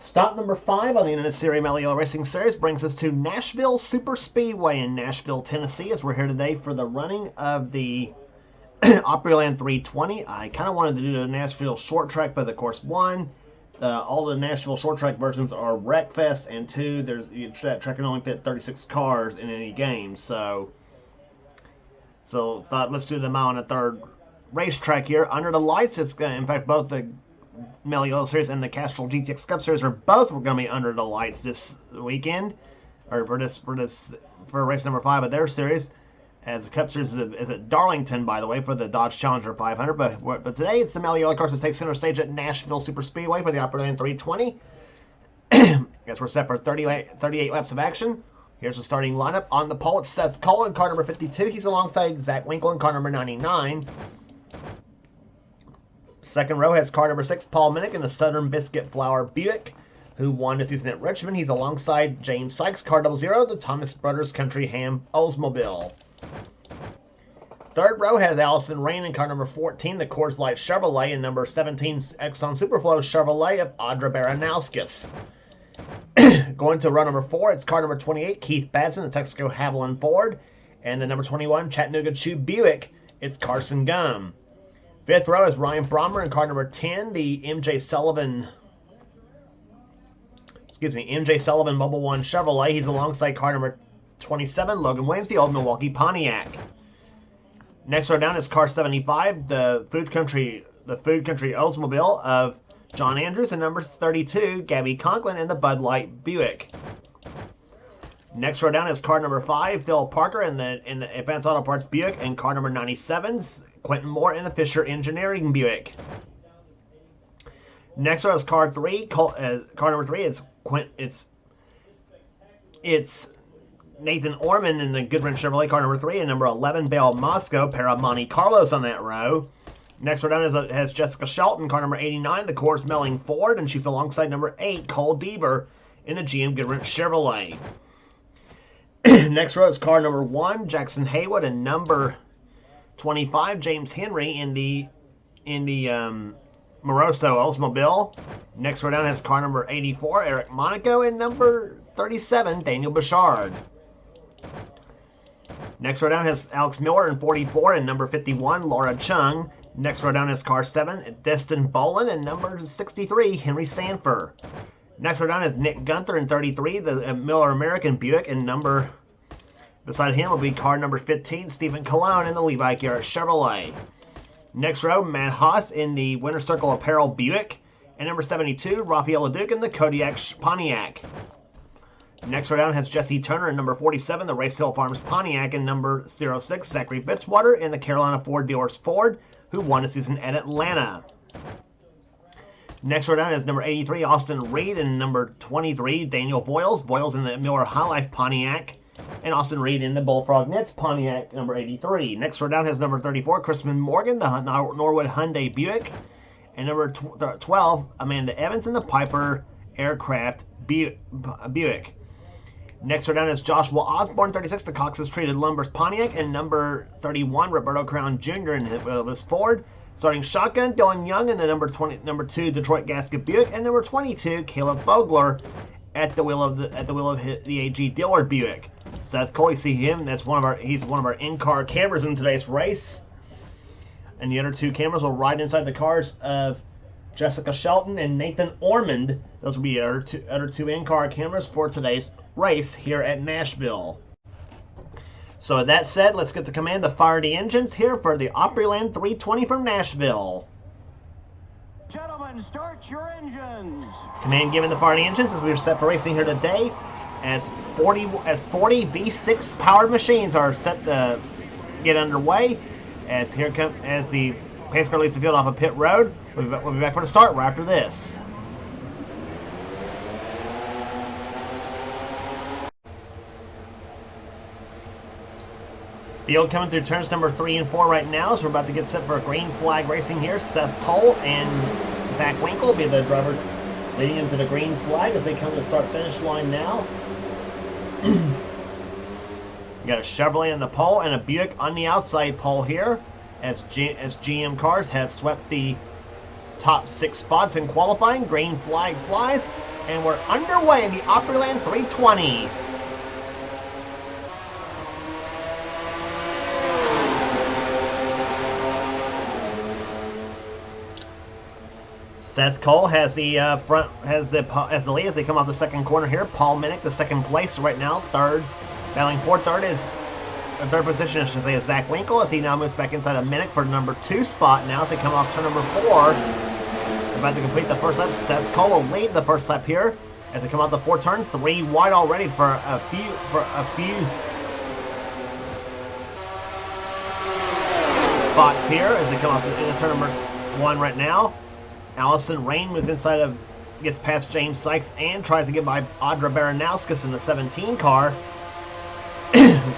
Stop number 5 on the NNSCRA Mello Racing Series brings us to Nashville Super Speedway in Nashville, Tennessee, as we're here today for the running of the Opryland 320. I kind of wanted to do the Nashville short track, but of course, one, all the Nashville short track versions are Wreckfest, and two, that track can only fit 36 cars in any game. So thought let's do the mile and a third racetrack here under the lights. It's in fact both the Mello Series and the Castrol GTX Cup Series are both going to be under the lights this weekend, or for race number 5 of their series. As the Cup Series is at Darlington, by the way, for the Dodge Challenger 500. But today it's the Mello cars that take center stage at Nashville Super Speedway for the Opryland 320. As we're set for 38 laps of action. Here's the starting lineup. On the pole, it's Seth Cole in car number 52. He's alongside Zach Winkle in car number 99. Second row has car number 6, Paul Minnick in the Southern Biscuit Flour Buick, who won the season at Richmond. He's alongside James Sykes, car 00, the Thomas Brothers Country Ham Oldsmobile. Third row has Allison Rain in car number 14, the Coors Light Chevrolet, and number 17, Exxon Superflow Chevrolet of Audra Baranowskis. Going to row number 4, it's car number 28, Keith Badson, the Texaco Haviland Ford, and the number 21, Chattanooga Chew Buick, it's Carson Gum. Fifth row is Ryan Brommer in car number 10, the MJ Sullivan Mobile One Chevrolet. He's alongside car number 27, Logan Williams, the Old Milwaukee Pontiac. Next row down is car 75, the Food Country Oldsmobile of John Andrews, and number 32, Gabby Conklin in the Bud Light Buick. Next row down is car number 5, Phil Parker in the Advanced Auto Parts Buick, and car number 97, Quentin Moore in the Fisher Engineering Buick. Next row is car 3, car number 3. It's Nathan Orman in the Goodwrench Chevrolet car number 3, and number 11, Bale Moscow, pair of Monte Carlos on that row. Next row down has Jessica Shelton, car number 89, the Coors Melling Ford, and she's alongside number 8, Cole Deaver in the GM Goodwrench Chevrolet. Next row is car number 1, Jackson Haywood, and number 25, James Henry in the Moroso Oldsmobile. Next row down has car number 84, Eric Monaco, and number 37, Daniel Bouchard. Next row down has Alex Miller in 44, and number 51, Laura Chung. Next row down has car 7, Destin Bolin, and number 63, Henry Sanford. Next row down is Nick Gunther in 33, the Miller American Buick, and beside him will be car number 15, Stephen Cologne in the Levi Garrett Chevrolet. Next row, Matt Haas in the Winter Circle Apparel Buick, and number 72, Rafael Leduc in the Kodiak Pontiac. Next row down has Jesse Turner in number 47, the Race Hill Farms Pontiac, and number 06, Zachary Bitzwater in the Carolina Ford Dealers Ford, who won the season at Atlanta. Next row down is number 83, Austin Reed, and number 23, Daniel Voiles in the Miller High Life Pontiac, and Austin Reed in the Bullfrog Nets Pontiac, number 83. Next row down has number 34, Chrisman Morgan, the Norwood Hyundai Buick, and number 12, Amanda Evans in the Piper Aircraft Buick. Next row down is Joshua Osborne, 36, the Cox's Treated Lumbers Pontiac, and number 31, Roberto Crown Jr. in his Ford. Starting shotgun, Dylan Young in the number 2 Detroit Gasket Buick, and number 22, Caleb Vogler at the wheel of the AG Dillard Buick. Seth Cole, you see him. He's one of our in-car cameras in today's race. And the other 2 cameras will ride inside the cars of Jessica Shelton and Nathan Ormond. Those will be other two in-car cameras for today's race here at Nashville. So with that said, let's get the command to fire the engines here for the Opryland 320 from Nashville. Gentlemen, start your engines. Command given to fire the engines as we are set for racing here today. As 40 V6 powered machines are set to get underway. As the pace car leads the field off of pit road. We'll be back for the start right after this. Field coming through turns number 3 and 4 right now, so we're about to get set for a green flag racing here. Seth Cole and Zach Winkle will be the drivers leading into the green flag as they come to the start-finish line now. We got a Chevrolet on the pole and a Buick on the outside pole here, as GM cars have swept the top 6 spots in qualifying. Green flag flies, And we're underway in the Opryland 320. Seth Cole has the the lead as they come off the second corner here. Paul Minnick, the second place right now. Third, battling for third position, I should say, is Zach Winkle as he now moves back inside of Minnick for number 2 spot now as they come off turn number 4. About to complete the first lap. Seth Cole will lead the first lap here as they come out the 4th turn. 3 wide already for a few spots here as they come off into turn number 1 right now. Allison Rain moves inside of, gets past James Sykes and tries to get by Audra Baranauskas in the 17 car.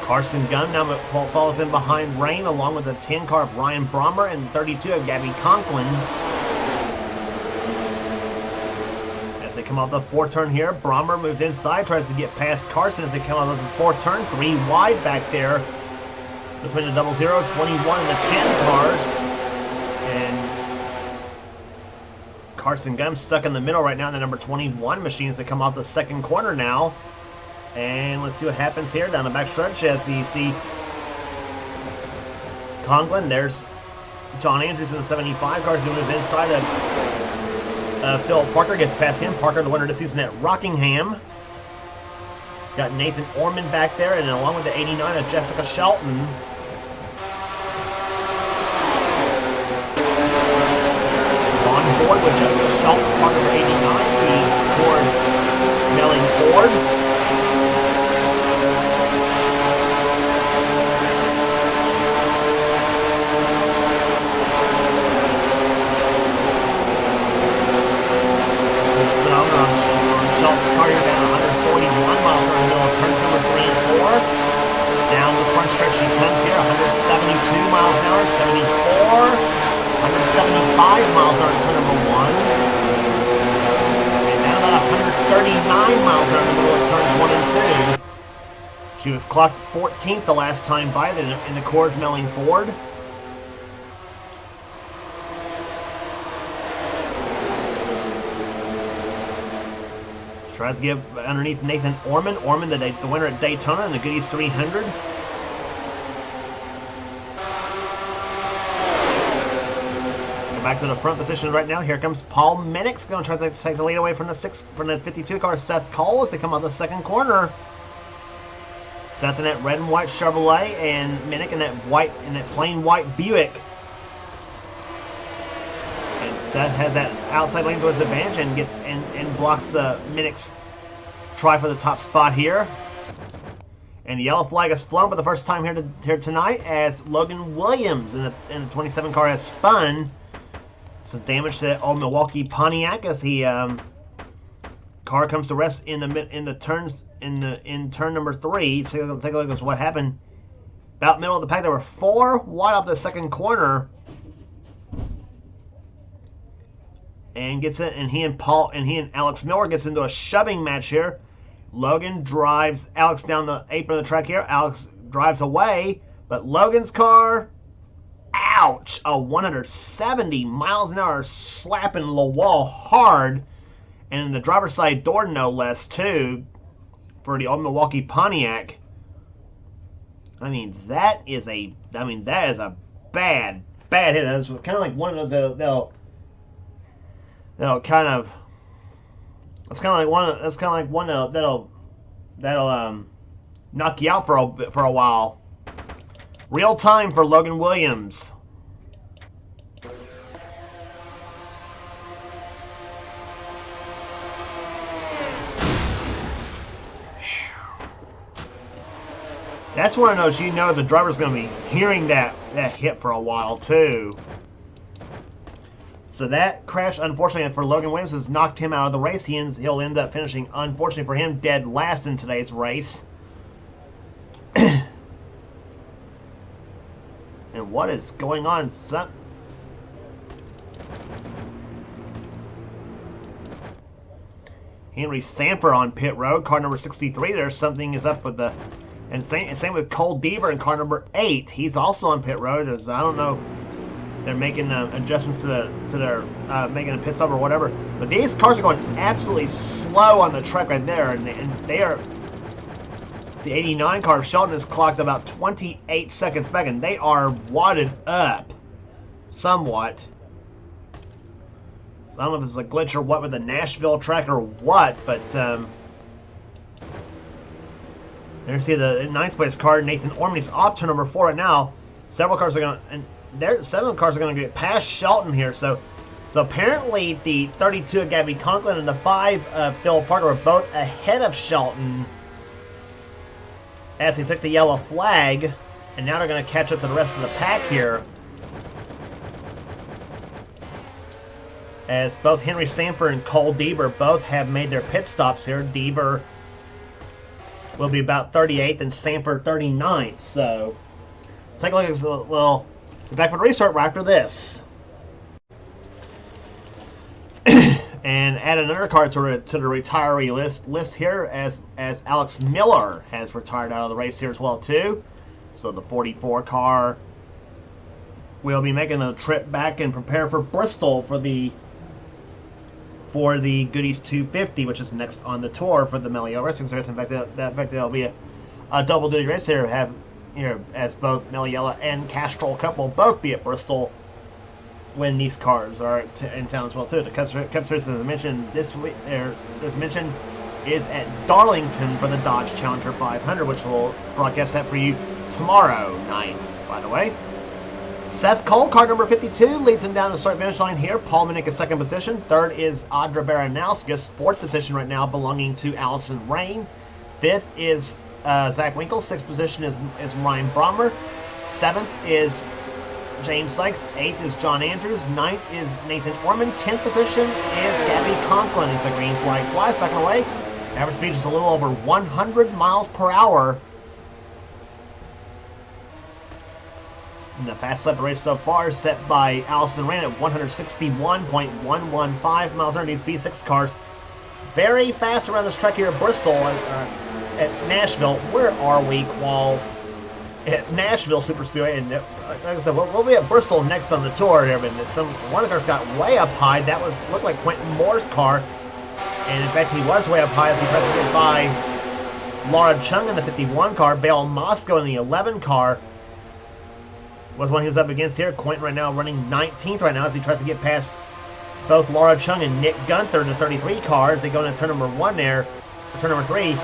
Carson Gunn now follows in behind Rain along with the 10 car of Ryan Brommer and 32 of Gabby Conklin. As they come out the 4th turn here, Brommer moves inside, tries to get past Carson as they come out of the 4th turn. 3 wide back there between the 00, 21, and the 10 cars. And Carson Gunn stuck in the middle right now in the number 21 machines that come off the second corner now. And let's see what happens here down the back stretch as you see Conklin. There's John Andrews in the 75 cars who moves inside of Philip Parker, gets past him. Parker, the winner this season at Rockingham. He's got Nathan Orman back there, and along with the 89 of Jessica Shelton. Board with Jessica Shelton, Parker for 89, the Coors Melling Ford. Some speedometer on Shelton's car here down 141 miles an hour in the middle of turns number 3 and 4. Down the front stretch she comes here, 172 miles an hour, 74. 175 miles an hour in turn number 1. And now about 139 miles an hour in the middle of turns 1 and 2. She was clocked 14th the last time by in the Coors Melling Ford. She tries to get underneath Nathan Orman. Orman, the winner at Daytona in the Goodies 300. Back to the front position right now. Here comes Paul Minnick, going to try to take the lead away from the 52 car Seth Cole as they come out the second corner. Seth in that red and white Chevrolet and Minnick in that plain white Buick. And Seth has that outside lane towards the advantage and gets and blocks the Minnick's try for the top spot here. And the yellow flag is flown for the first time here tonight as Logan Williams in the 27 car has spun. Some damage to that old Milwaukee Pontiac as he car comes to rest in turn number 3. Take a look at what happened. About middle of the pack, there were 4 wide off the second corner, and gets it. And he and Alex Miller gets into a shoving match here. Logan drives Alex down the apron of the track here. Alex drives away, but Logan's car. Ouch! A 170 miles an hour slapping the wall hard, and in the driver's side door no less too, for the old Milwaukee Pontiac. I mean that is a bad hit. That's kind of like one of those that'll knock you out for a while. Real time for Logan Williams. That's one of those, the driver's going to be hearing that hit for a while too. So that crash, unfortunately for Logan Williams, has knocked him out of the race. He'll end up finishing, unfortunately for him, dead last in today's race. And what is going on, son? Henry Sanford on pit road, car number 63. There's something is up with the... And same with Cole Deaver in car number 8. He's also on pit road. As I don't know they're making adjustments to their making a pit stop or whatever. But these cars are going absolutely slow on the track right there, and they are. The 89 car of Shelton is clocked about 28 seconds back, and they are wadded up somewhat. So I don't know if it's a glitch or what with the Nashville track or what, but there you see the 9th place car, Nathan Ormany's off turn number 4 right now. Several cars are going to, and there 7 cars are going to get past Shelton here. So apparently the 32 of Gabby Conklin and the 5 of Phil Parker were both ahead of Shelton as he took the yellow flag, and now they're going to catch up to the rest of the pack here. As both Henry Sanford and Cole Deaver both have made their pit stops here. Deaver will be about 38th and Sanford 39th. So take a look at this. We'll be back for the restart right after this. And add another car to the retiree list here, as Alex Miller has retired out of the race here as well too. So the 44 car will be making a trip back and prepare for Bristol for the Goodies 250, which is next on the tour for the Mello Racing Series. In fact, that'll be a double duty race here. As both Mello and Castrol Cup will both be at Bristol when these cars are in town as well too. The Cup Series, as I mentioned this week, as mentioned, is at Darlington for the Dodge Challenger 500, which will broadcast that for you tomorrow night, by the way. Seth Cole, car number 52, leads him down the start-finish line here. Paul Minnick is 2nd position. 3rd is Audra Baranowskis, 4th position right now, belonging to Allison Rain. 5th is Zach Winkle. 6th position is Ryan Brommer. 7th is James Sykes. 8th is John Andrews. 9th is Nathan Orman. 10th position is Gabby Conklin as the green flag flies back and away. Average speed is a little over 100 miles per hour. And the fast lap race so far is set by Allison Rand at 161.115 miles an hour. These V6 cars very fast around this track here at Bristol, at Nashville. Where are we, Qualls? At Nashville Superspeedway, and like I said, we'll be at Bristol next on the tour here. But one of the cars got way up high. That looked like Quentin Moore's car, and in fact he was way up high as he tried to get by Laura Chung in the 51 car. Bale Moscow in the 11 car was one he was up against here. Quentin right now running 19th right now as he tries to get past both Laura Chung and Nick Gunther in the 33 car as they go into turn number 1 there. Turn number 3.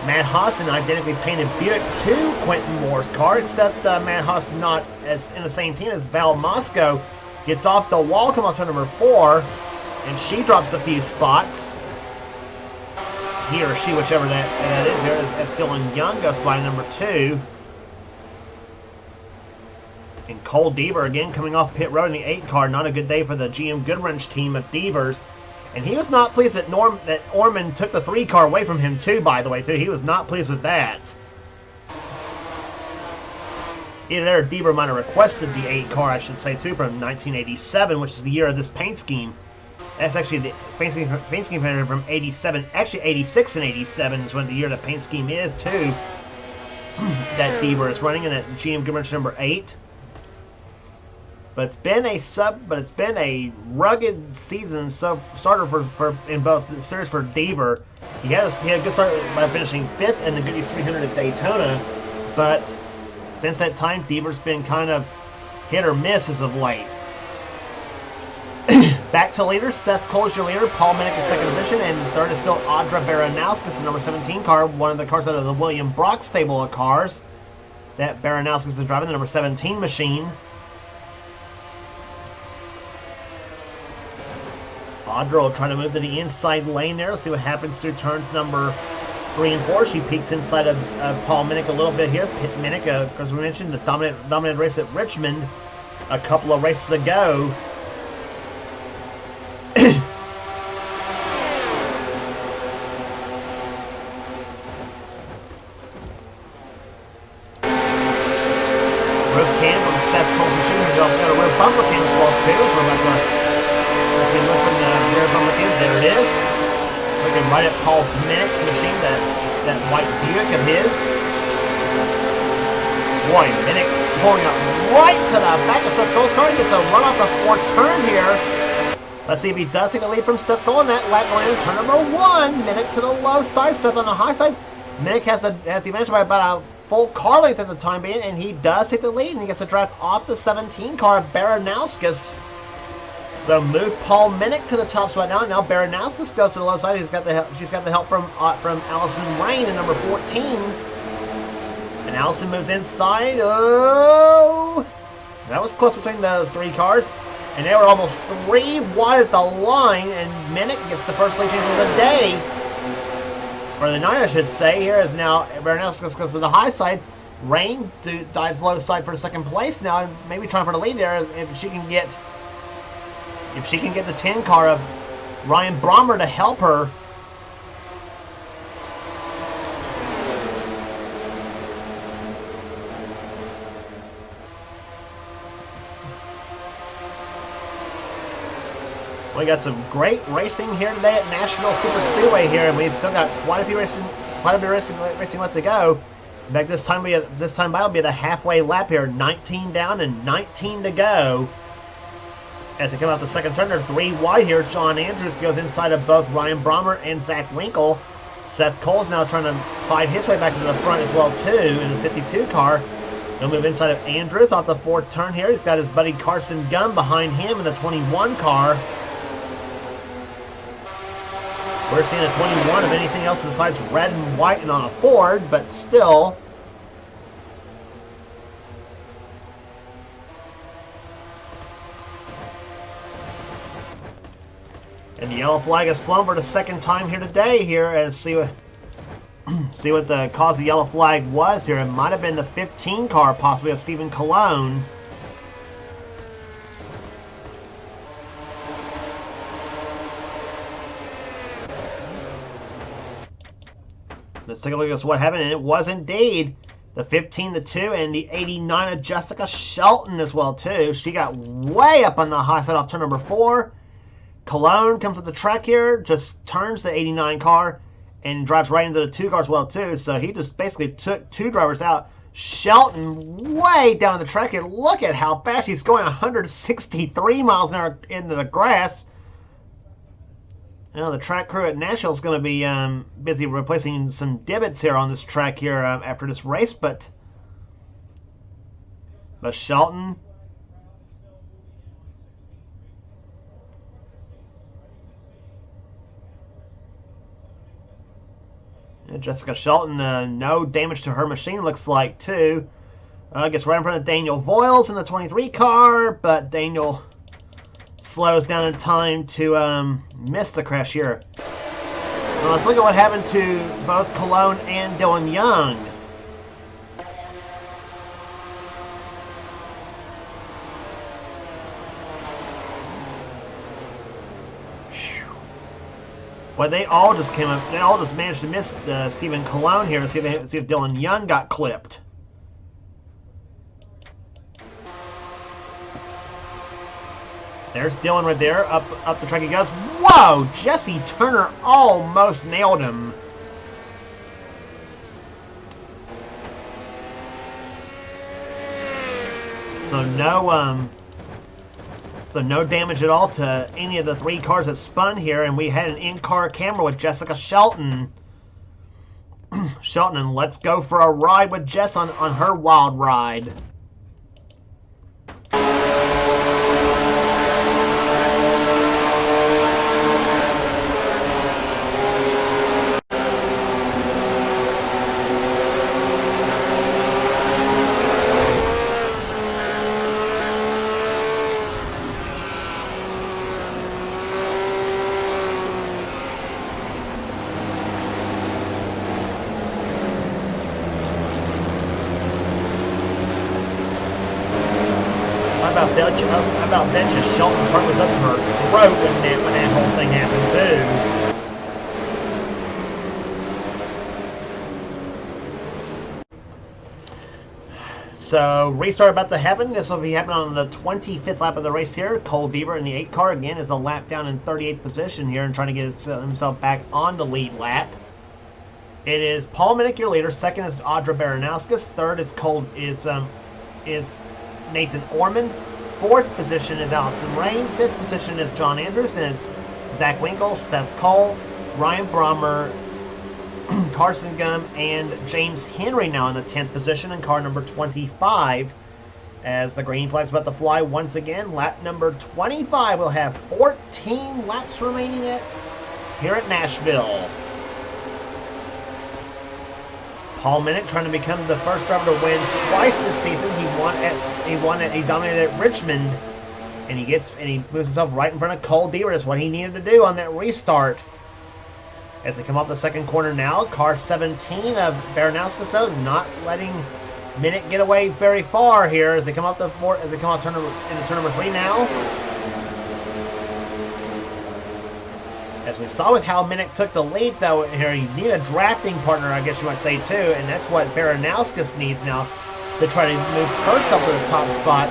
Matt Haas in an identically painted Buick to Quentin Moore's car, except Matt Haas not as in the same team as Val Moscow. Gets off the wall, come on turn number 4, and she drops a few spots. He or she, whichever that is here, as Dylan Young goes by number 2. And Cole Deaver again coming off pit road in the 8 car. Not a good day for the GM Goodwrench team of Deavers. And he was not pleased that Orman took the 3 car away from him too, by the way, too. He was not pleased with that. Either there, Deaver might have requested the 8 car, I should say, too, from 1987, which is the year of this paint scheme. That's actually the paint scheme from 87. Actually, 86 and 87 is when the year the paint scheme is, too. That Deaver is running in that GM Goodwrench number 8. But it's been a rugged season starter for in both the series for Deaver. He had a good start by finishing 5th in the Goodies 300 at Daytona, but since that time, Deaver's been kind of hit or miss as of late. Back to leaders, Seth Cole is your leader, Paul Minnick is 2nd position, and 3rd is still Audra Baranowskis, the number 17 car, one of the cars out of the William Brock stable of cars that Baranowskis is driving, the number 17 machine. Audra will try to move to the inside lane there. Let's see what happens through turns number 3 and 4. She peeks inside of Paul Minnick a little bit here. Minnick, as we mentioned, the dominant race at Richmond a couple of races ago. Roof cam from Seth Cole's machine. He's also got a rear bumper cam as well too. So we're about to look from the rear bumper cam. There it is. Looking right at Paul Minnick's machine, that white Buick of his. Boy, Minnick pulling up right to the back of Seth Cole's car. He gets a run off the fourth turn here. Let's see if he does take a lead from Seth Cole in that lap going into turn number 1. Minnick to the low side, Seth on the high side. Minnick has the advantage by about a full car length at the time being, and he does take the lead, and he gets to drive off the 17 car of Baranowskis. So move Paul Minnick to the top spot now. Now Baranowskis goes to the low side. She's got the help from Allison Rain in number 14. And Allison moves inside. Oh! That was close between those 3 cars. And they were almost 3 wide at the line. And Minnick gets the first lead change of the day. Or the night, I should say. Here is now Baranowskis goes to the high side. Rain dives low side for second place now. And maybe trying for the lead there if she can get the 10 car of Ryan Brommer to help her. We got some great racing here today at National Super Speedway here, and we've still got quite a bit of racing left to go. In fact, this time will be the halfway lap here, 19 down and 19 to go. As they come out the second turn, they're 3 wide here. John Andrews goes inside of both Ryan Brommer and Zach Winkle. Seth Cole's now trying to fight his way back to the front as well, too, in the 52 car. He'll move inside of Andrews off the 4th turn here. He's got his buddy Carson Gunn behind him in the 21 car. We're seeing a 21 of anything else besides red and white and on a Ford, but still. And the yellow flag has flown for the second time here today here, and see what the cause of the yellow flag was here. It might have been the 15 car, possibly of Stephen Colon. Let's take a look at what happened, and it was indeed the 15-2 and the 89 of Jessica Shelton as well, too. She got way up on the high side off turn number 4. Cologne comes to the track here, just turns the 89 car, and drives right into the 2 car as well, too. So he just basically took 2 drivers out. Shelton way down the track here. Look at how fast he's going, 163 miles an hour into the grass. Now the track crew at Nashville is going to be busy replacing some divots here on this track here after this race, but Shelton. And Jessica Shelton, no damage to her machine, looks like, too. Gets right in front of Daniel Voiles in the 23 car, but Daniel slows down in time to miss the crash here. Now let's look at what happened to both Cologne and Dylan Young. Well, they all just came up. They all just managed to miss Stephen Cologne here. See if Dylan Young got clipped. There's Dylan right there. Up the track he goes. Whoa! Jesse Turner almost nailed him. So no damage at all to any of the 3 cars that spun here, and we had an in-car camera with Jessica Shelton. Shelton, and let's go for a ride with Jess on her wild ride. I about bet you Shelton's heart was up in her throat when that whole thing happened, too. So, restart about to happen. This will be happening on the 25th lap of the race here. Cole Deaver in the 8 car again is a lap down in 38th position here and trying to get himself back on the lead lap. It is Paul Minnick, your leader. Second is Audra Baranowskis. Third is Nathan Orman. Fourth position is Allison Rain. Fifth position is John Andrews, and it's Zach Winkle, Seth Cole, Ryan Brommer, Carson Gum, and James Henry now in the 10th position in car number 25. As the green flag's about to fly once again, lap number 25 will have 14 laps remaining here at Nashville. Paul Minnick trying to become the first driver to win twice this season. He dominated at Richmond, and he moves himself right in front of Cole Deaver. That's what he needed to do on that restart. As they come off the second corner now, car 17 of Baranowskis is not letting Minnick get away very far here as they come off into turn number 3 now. As we saw with how Minnick took the lead, though, here you need a drafting partner, I guess you might say, too, and that's what Baranowskis needs now to try to move herself to the top spot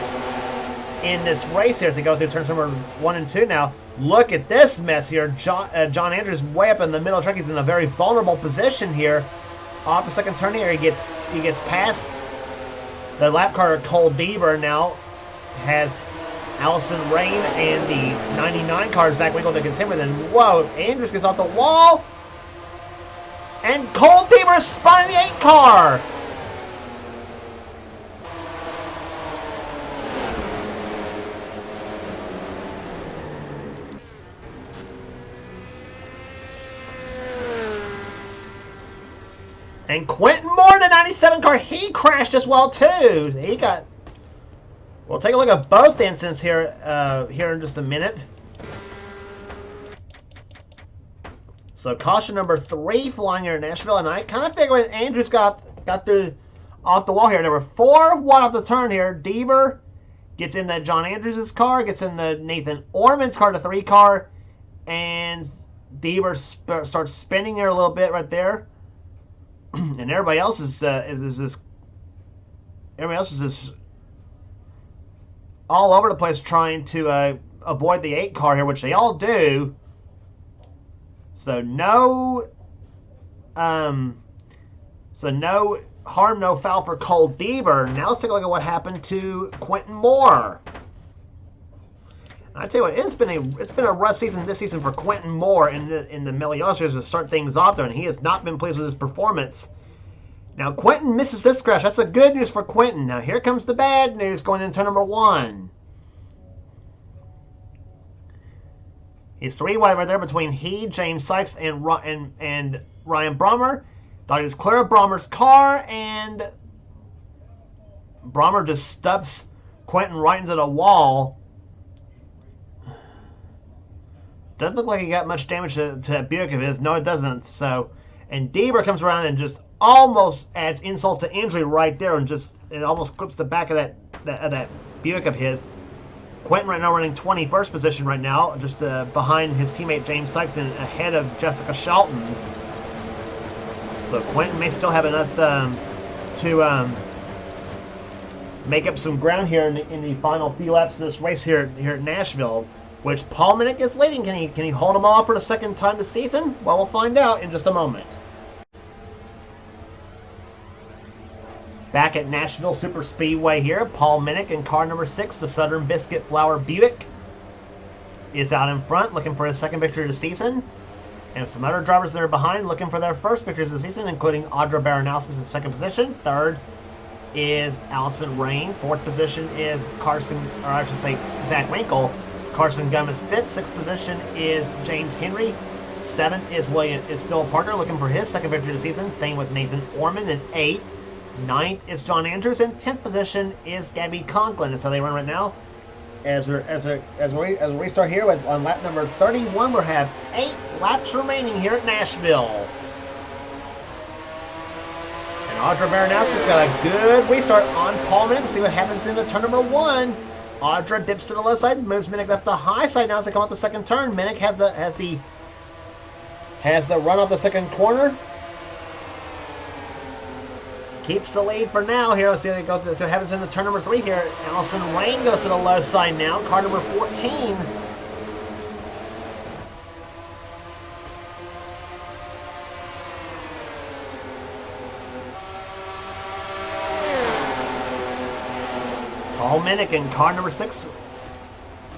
in this race here as they go through turns number 1 and 2 now. Look at this mess here. John Andrews way up in the middle of the track. He's in a very vulnerable position here. Off the second turn here, he gets past the lap car. Cole Deaver now has Allison Rain and the 99 car, Zach Winkle, to contend with. And whoa, Andrews gets off the wall. And Cole Deaver spun in the 8 car. And Quentin Moore in the 97 car, he crashed as well too. We'll take a look at both incidents here in just a minute. So caution number 3 flying here in Nashville, and I kind of figured when Andrews got through off the wall here. Number 4, 1 off the turn here. Deaver gets in the John Andrews' car, gets in the Nathan Orman's car, the 3 car, and Deaver starts spinning there a little bit right there. And everybody else is just all over the place trying to avoid the 8 car here, which they all do. So no harm, no foul for Cole Deaver. Now let's take a look at what happened to Quentin Moore. I tell you what, it's been a rough season this season for Quentin Moore in the Mello to start things off there, and he has not been pleased with his performance. Now Quentin misses this crash. That's the good news for Quentin. Now here comes the bad news going into turn number 1. He's 3 wide right there between he, James Sykes, and Ryan Brommer. Thought he was clear of Brommer's car, and Brommer just stubs Quentin right into the wall. Doesn't look like he got much damage to that Buick of his. No, it doesn't. So, and Deaver comes around and just almost adds insult to injury right there, and it almost clips the back of that Buick of his. Quentin right now running 21st position right now, just behind his teammate James Sykes and ahead of Jessica Shelton. So Quentin may still have enough to make up some ground here in the final few laps of this race here at Nashville, which Paul Minnick is leading. Can he hold them all for the second time this season? Well, we'll find out in just a moment. Back at Nashville Super Speedway here, Paul Minnick in car number 6, the Southern Biscuit Flour Buick, is out in front looking for his second victory of the season. And some other drivers that are behind looking for their first victories of the season, including Audra Baranowskis in second position. Third is Allison Rain. Fourth position is Zach Winkle. Carson Gum is 5th. 6th position is James Henry. 7th is Phil Parker looking for his second victory of the season. Same with Nathan Orman in 8th. 9th is John Andrews, and 10th position is Gabby Conklin. That's how they run right now. As we restart here on lap number 31, we'll have 8 laps remaining here at Nashville. And Audra Baranowski's got a good restart on Paul Minnick. See what happens into turn number 1. Audra dips to the low side, moves Minnick up the high side now as they come off the second turn. Minnick has the run off the second corner. Keeps the lead for now here. Let's see what happens in the turn number 3 here. Allison Rain goes to the low side now. Car number 14. Minnick in car number 6.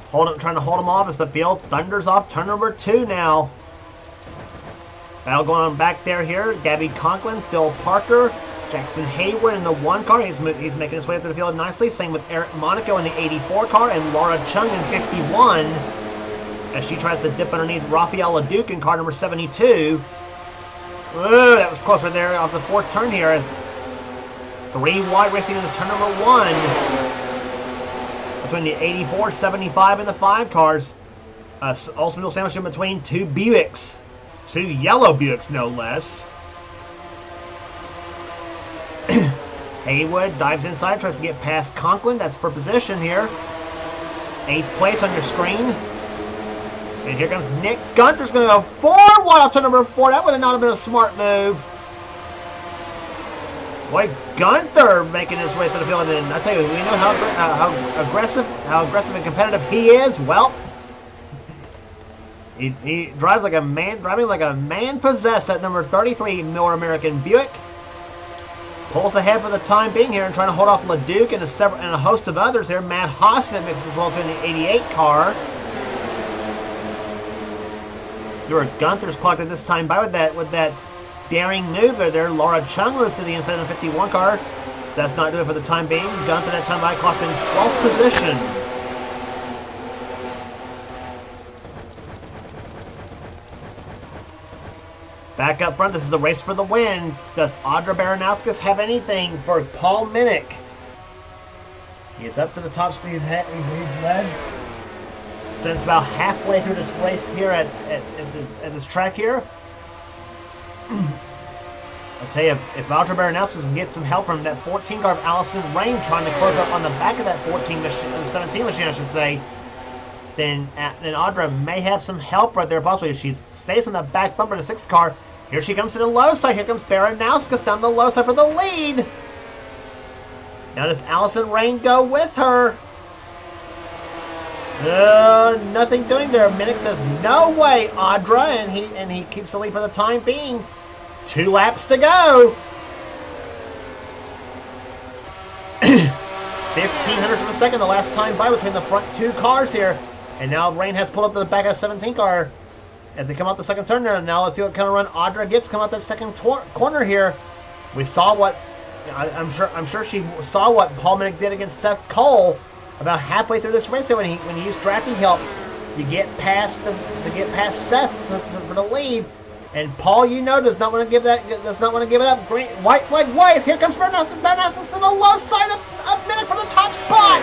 Trying to hold him off as the field thunders off turn number 2 now. Battle going on back there here. Gabby Conklin, Phil Parker, Jackson Hayward in the 1 car. He's making his way up to the field nicely. Same with Eric Monaco in the 84 car and Laura Chung in 51 as she tries to dip underneath Rafael LeDuc in car number 72. Ooh, that was close right there off the 4th turn here as 3 wide racing into turn number 1 between the 84, 75, and the 5 cars. Also sandwiched in between 2 Buicks. 2 yellow Buicks, no less. Haywood dives inside, tries to get past Conklin. That's for position here. 8th place on your screen. And here comes Nick Gunther's going to go forward wide off to number 4. That would not have been a smart move. Boy, Gunther making his way through the field. And I tell you, we know how aggressive and competitive he is. Well, he drives like a man, driving like a man possessed at number 33 Miller American Buick. Pulls ahead for the time being here and trying to hold off LeDuc and a host of others here. Matt Hostin mixes as well to in the 88 car. Stuart Gunther's clocked at this time by with that daring move there. Laura Chung moves to the inside of the 51 car. That's not do it for the time being. Gunther that time by clocked in 12th position. Back up front, this is the race for the win. Does Audra Baranowskis have anything for Paul Minnick? He's up to the top speed. He's led since about halfway through this race here at this track here. I'll tell you, if Audra Baranowskis can get some help from that 14 car of Allison Rain trying to close up on the back of that 17 machine, I should say, then Audra may have some help right there possibly. If she stays in the back bumper of the 6 car. Here she comes to the low side. Here comes Baranowskis down the low side for the lead. Now does Allison Rain go with her? Nothing doing there. Minnick says, no way, Audra, and he keeps the lead for the time being. 2 laps to go. 0.15 of a second the last time by between the front 2 cars here. And now Rain has pulled up to the back of the 17 car as they come out the second turn there. And now let's see what kind of run Audra gets come out that second corner here. We saw what I'm sure she saw what Paul Minnick did against Seth Cole about halfway through this race. When he used drafting help to get past Seth for the lead. And Paul, does not want to give it up. Great white flag waves. Here comes Baranowskis to the low side of Minnick for the top spot.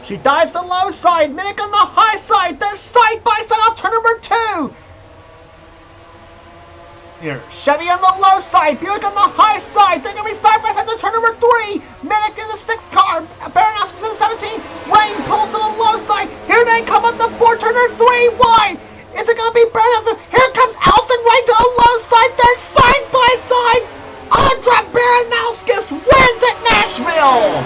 She dives the low side. Minnick on the high side. They're side by side off turn number 2. Here, Chevy on the low side. Buick on the high side. They're going to be side by side to turn number 3. Minnick in the 6 car. Baranowskis in the 17. Rain pulls to the low side. Here they come up the 4 turner 3 wide. Is it going to be Baranowskis? Here comes Allison Rain to the low side. They're side by side. Audra Baranowskis wins at Nashville.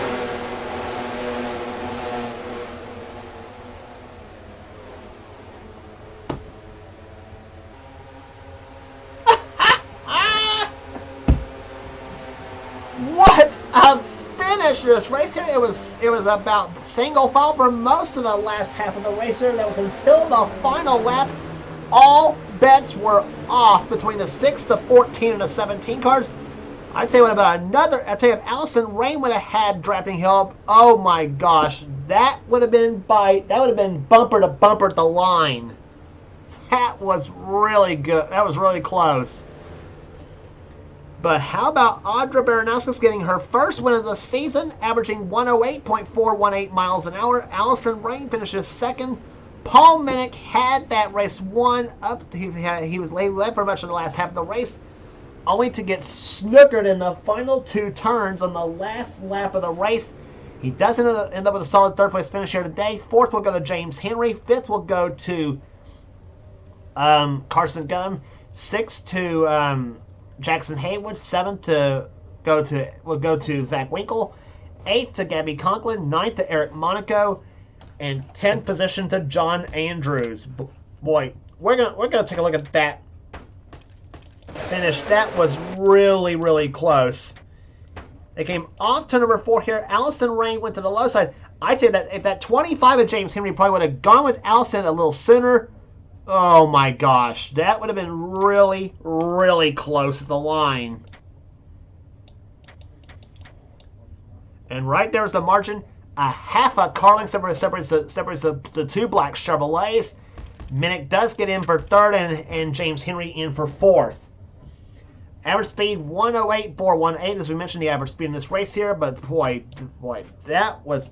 What a finish to this race here. It was about single file for most of the last half of the race here. That was until the final lap. All bets were off between the 6 to 14 and the 17 cars. I'd say if Allison Rain would have had drafting help, oh my gosh, that would have been bumper to bumper at the line. That was really good. That was really close. But how about Audra Baranowskis getting her first win of the season, averaging 108.418 miles an hour. Allison Rain finishes second. Paul Minnick had that race won up. He was led for much of the last half of the race, only to get snookered in the final 2 turns on the last lap of the race. He does end up with a solid 3rd place finish here today. 4th will go to James Henry. 5th will go to Carson Gunn. 6th to Jackson Haywood. 7th will go to Zach Winkle. 8th to Gabby Conklin. 9th to Eric Monaco. And 10th position to John Andrews. Boy, we're gonna take a look at that finish. That was really, really close. They came off to number 4 here. Allison Rain went to the low side. I'd say that if that 25 of James Henry probably would have gone with Allison a little sooner, oh my gosh, that would have been really, really close at the line. And right there's the margin. A half a car length separates the two black Chevrolets. Minnick does get in for third, and James Henry in for fourth. Average speed 108.418, as we mentioned, the average speed in this race here. But boy, that was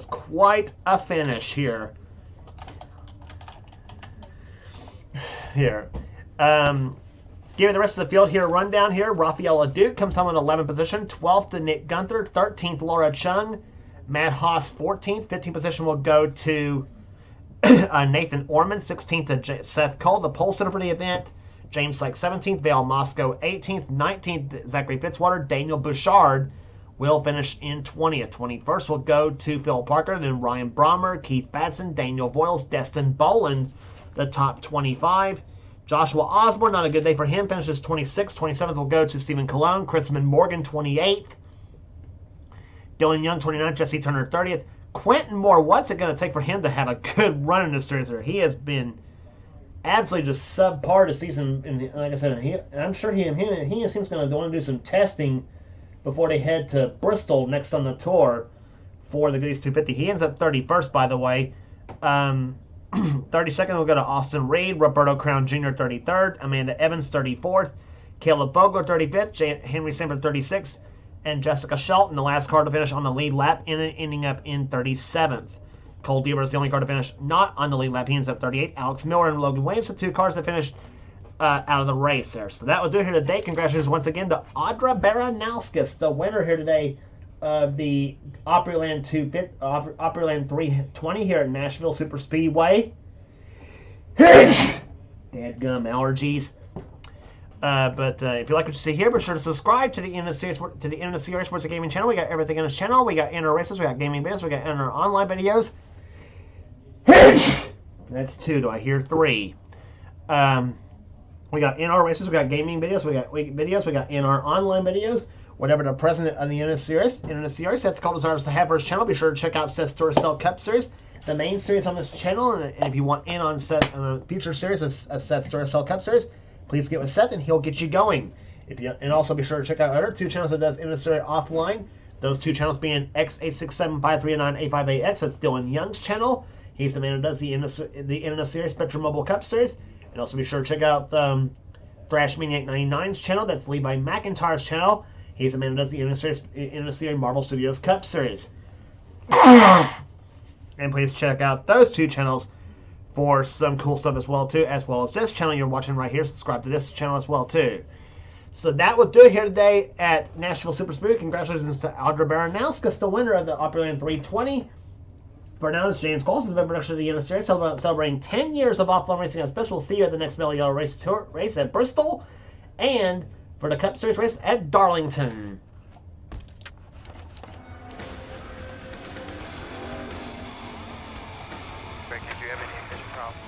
quite a finish here. Give you the rest of the field here. Rundown here. Rafaela Duke comes home in 11th position. 12th to Nick Gunther. 13th Laura Chung. Matt Haas 14th. 15th position will go to Nathan Orman. 16th to Seth Cole, the pole sitter for the event. James Sykes 17th, Vale Moscow 18th, 19th Zachary Fitzwater, Daniel Bouchard will finish in 20th. 21st will go to Phil Parker, then Ryan Brommer, Keith Batson, Daniel Voiles, Destin Boland, the top 25. Joshua Osborne, not a good day for him, finishes 26th. 27th will go to Stephen Colon, Chrisman Morgan 28th, Dylan Young 29th, Jesse Turner 30th. Quentin Moore, what's it going to take for him to have a good run in this series here? He has been absolutely just subpar this season, and like I said, I'm sure he seems going to want to do some testing before they head to Bristol next on the tour for the Goodies 250. He ends up 31st, by the way. 32nd will go to Austin Reed, Roberto Crown Jr. 33rd, Amanda Evans 34th, Caleb Vogler 35th, Henry Sanford 36th, and Jessica Shelton, the last car to finish on the lead lap, ending up in 37th. Cole Deaver is the only car to finish not on the lead lap. He ends up 38th. Alex Miller and Logan Williams are two cars that finished out of the race there. So that will do it here today. Congratulations once again to Audra Baranowskis, the winner here today of the Opryland 320 here at Nashville Super Speedway. Dadgum allergies. But if you like what you see here, be sure to subscribe to the NNSCRA Sports and Gaming channel. We got everything in this channel. We got inner races, we got gaming videos, we got inner online videos. That's 2. Do I hear 3? We got NR races, we got gaming videos, we got NR online videos. Whatever the president of the NNSCRA Seth Cole desires to have for his channel, be sure to check out Seth's Duracell Cup Series, the main series on this channel. And if you want in on a future series of Seth's Duracell Cup Series, please get with Seth and he'll get you going. And also be sure to check out our other 2 channels that does NNSCRA offline. Those 2 channels being X86753985AX, that's Dylan Young's channel. He's the man who does the NNSCRA Spectrum Mobile Cup Series. And also be sure to check out Thrash Maniac 99's channel. That's Levi McIntyre's channel. He's the man who does the NNSCRA Marvel Studios Cup Series. And please check out those 2 channels for some cool stuff as well too, as well as this channel you're watching right here. Subscribe to this channel as well too. So that will do it here today at Nashville Super Speedway. Congratulations to Audra Baranowskis, the winner of the Opryland 320. For now, it's James Cole, the production of the NNSCRA, celebrating 10 years of offline racing at its best. We'll see you at the next Mello Yello race at Bristol, and for the Cup Series race at Darlington. Greg, did you have any ignition problems?